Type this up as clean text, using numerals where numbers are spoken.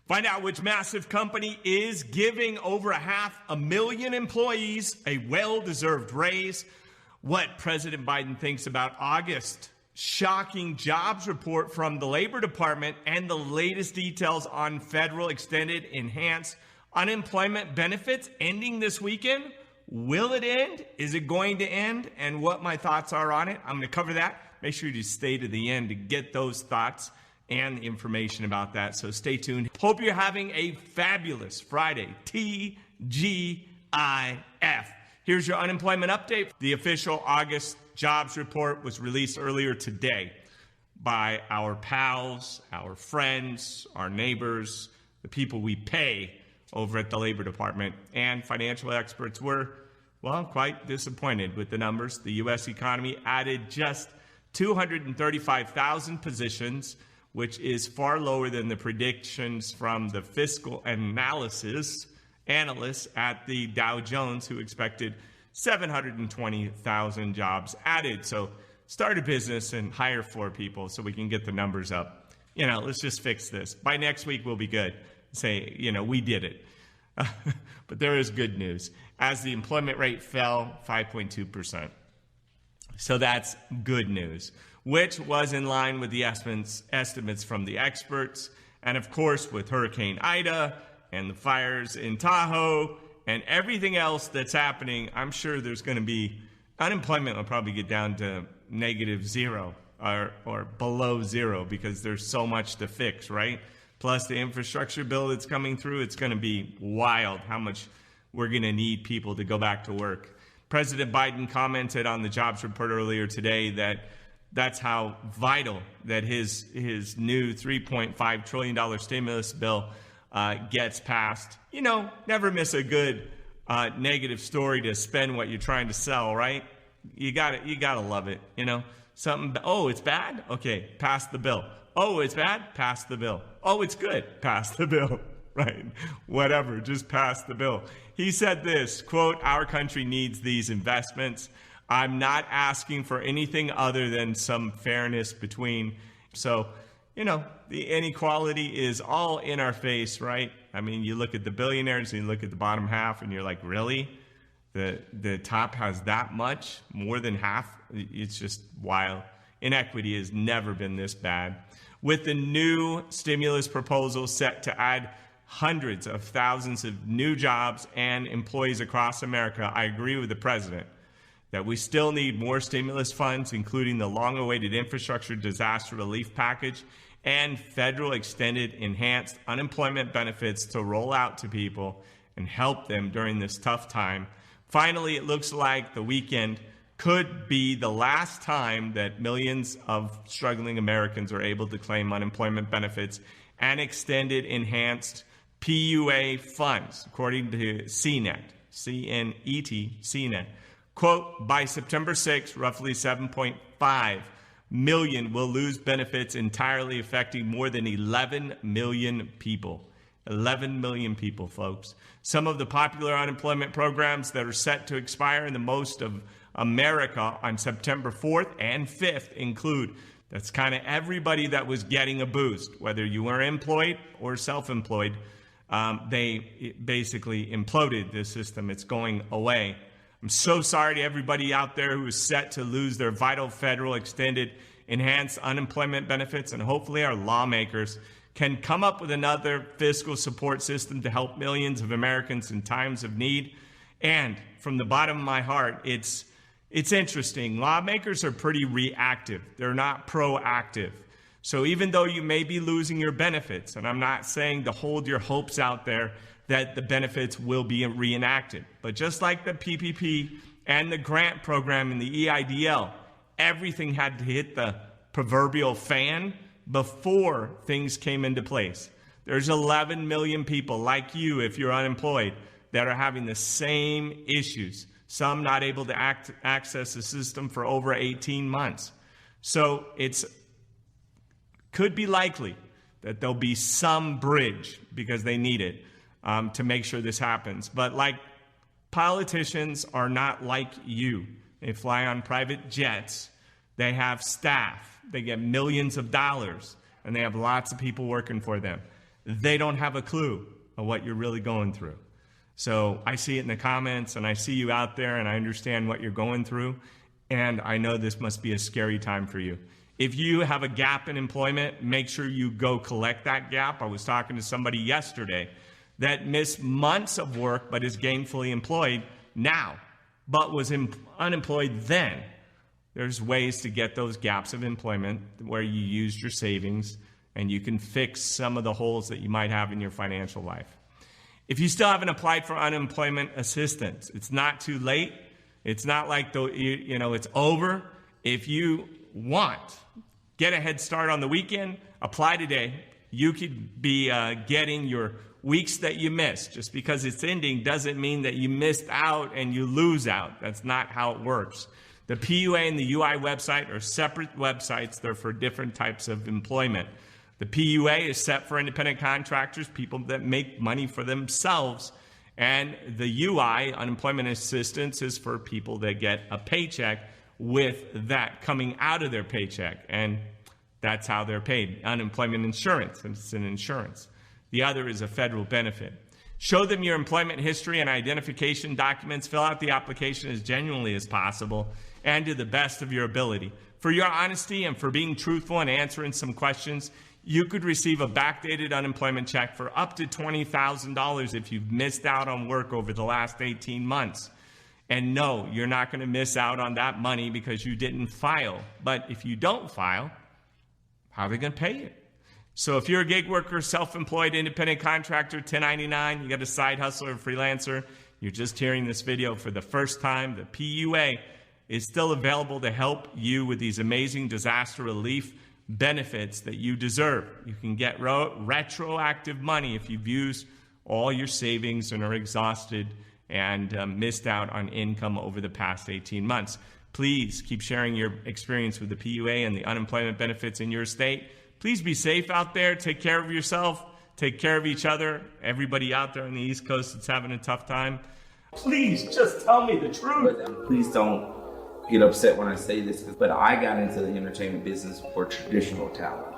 Find out which massive company is giving over 500,000 employees a well-deserved raise, what President Biden thinks about August shocking jobs report from the Labor Department, and the latest details on federal extended enhanced unemployment benefits ending this weekend. Will it end? Is it going to end? And what my thoughts are on it. I'm going to cover that. Make sure you stay to the end to get those thoughts and the information about that. So stay tuned. Hope you're having a fabulous Friday. TGIF. Here's your unemployment update. The official August jobs report was released earlier today by our pals, our friends, our neighbors, the people we pay over at the Labor Department. And financial experts were, well, quite disappointed with the numbers. The U.S. economy added just 235,000 positions, which is far lower than the predictions from the fiscal analysts at the Dow Jones, who expected 720,000 jobs added. So start a business and hire 4 people so we can get the numbers up. Let's just fix this. By next week, we'll be good. Say, we did it. But there is good news. As the employment rate fell 5.2%. So that's good news, which was in line with the estimates from the experts. And of course, with Hurricane Ida and the fires in Tahoe and everything else that's happening, I'm sure there's going to be, unemployment will probably get down to -0 or below 0 because there's so much to fix, right? Plus the infrastructure bill that's coming through, it's going to be wild how much we're going to need people to go back to work. President Biden commented on the jobs report earlier today that that's how vital that his new $3.5 trillion stimulus bill gets passed. Never miss a good negative story to spend what you're trying to sell, right? You gotta love it. Something. Oh, it's bad. Okay, pass the bill. Oh, it's bad. Pass the bill. Oh, it's good. Pass the bill. Right? Whatever. Just pass the bill. He said this, quote, "Our country needs these investments. I'm not asking for anything other than some fairness between." So, the inequality is all in our face, right? I mean, you look at the billionaires and you look at the bottom half and you're like, really? The top has that much? More than half? It's just wild. Inequity has never been this bad. With the new stimulus proposal set to add hundreds of thousands of new jobs and employees across America, I agree with the president that we still need more stimulus funds, including the long-awaited infrastructure disaster relief package and federal extended enhanced unemployment benefits to roll out to people and help them during this tough time. Finally, it looks like the weekend could be the last time that millions of struggling Americans are able to claim unemployment benefits and extended enhanced PUA funds, according to CNET, CNET. Quote, by September 6th, roughly 7.5 million will lose benefits entirely, affecting more than 11 million people. 11 million people, folks. Some of the popular unemployment programs that are set to expire in the most of America on September 4th and 5th include, that's kind of everybody that was getting a boost, whether you were employed or self-employed. They basically imploded this system. It's going away. I'm so sorry to everybody out there who is set to lose their vital federal extended enhanced unemployment benefits, and hopefully our lawmakers can come up with another fiscal support system to help millions of Americans in times of need. And from the bottom of my heart, it's interesting. Lawmakers are pretty reactive. They're not proactive. So even though you may be losing your benefits, and I'm not saying to hold your hopes out there that the benefits will be reenacted, but just like the PPP and the grant program in the EIDL, everything had to hit the proverbial fan before things came into place. There's 11 million people like you, if you're unemployed, that are having the same issues. Some not able to access the system for over 18 months. So could be likely that there'll be some bridge because they need it to make sure this happens. But like politicians are not like you. They fly on private jets. They have staff. They get millions of dollars, and they have lots of people working for them. they don't have a clue of what you're really going through. So I see it in the comments, and I see you out there, and I understand what you're going through, and I know this must be a scary time for you. If you have a gap in employment, make sure you go collect that gap. I was talking to somebody yesterday that missed months of work but is gainfully employed now, but was unemployed then. There's ways to get those gaps of employment where you use your savings and you can fix some of the holes that you might have in your financial life. If you still haven't applied for unemployment assistance, it's not too late. It's not like it's over. If you want, get a head start on the weekend, apply today. You could be getting your weeks that you missed. Just because it's ending doesn't mean that you missed out and you lose out. That's not how it works. The PUA and the UI website are separate websites. They're for different types of employment. The PUA is set for independent contractors, people that make money for themselves. And the UI, unemployment assistance, is for people that get a paycheck with that coming out of their paycheck. And that's how they're paid. Unemployment insurance, it's an insurance. The other is a federal benefit. Show them your employment history and identification documents. Fill out the application as genuinely as possible and to the best of your ability. For your honesty and for being truthful and answering some questions, you could receive a backdated unemployment check for up to $20,000 if you've missed out on work over the last 18 months. And no, you're not going to miss out on that money because you didn't file. But if you don't file, how are they going to pay you? So if you're a gig worker, self-employed, independent contractor, 1099, you got a side hustle or freelancer, you're just hearing this video for the first time, the PUA is still available to help you with these amazing disaster relief benefits that you deserve. You can get retroactive money if you've used all your savings and are exhausted and missed out on income over the past 18 months. Please keep sharing your experience with the PUA and the unemployment benefits in your state. Please be safe out there. Take care of yourself. Take care of each other. Everybody out there on the East Coast that's having a tough time, please just tell me the truth. Please don't get upset when I say this, but I got into the entertainment business for traditional talent.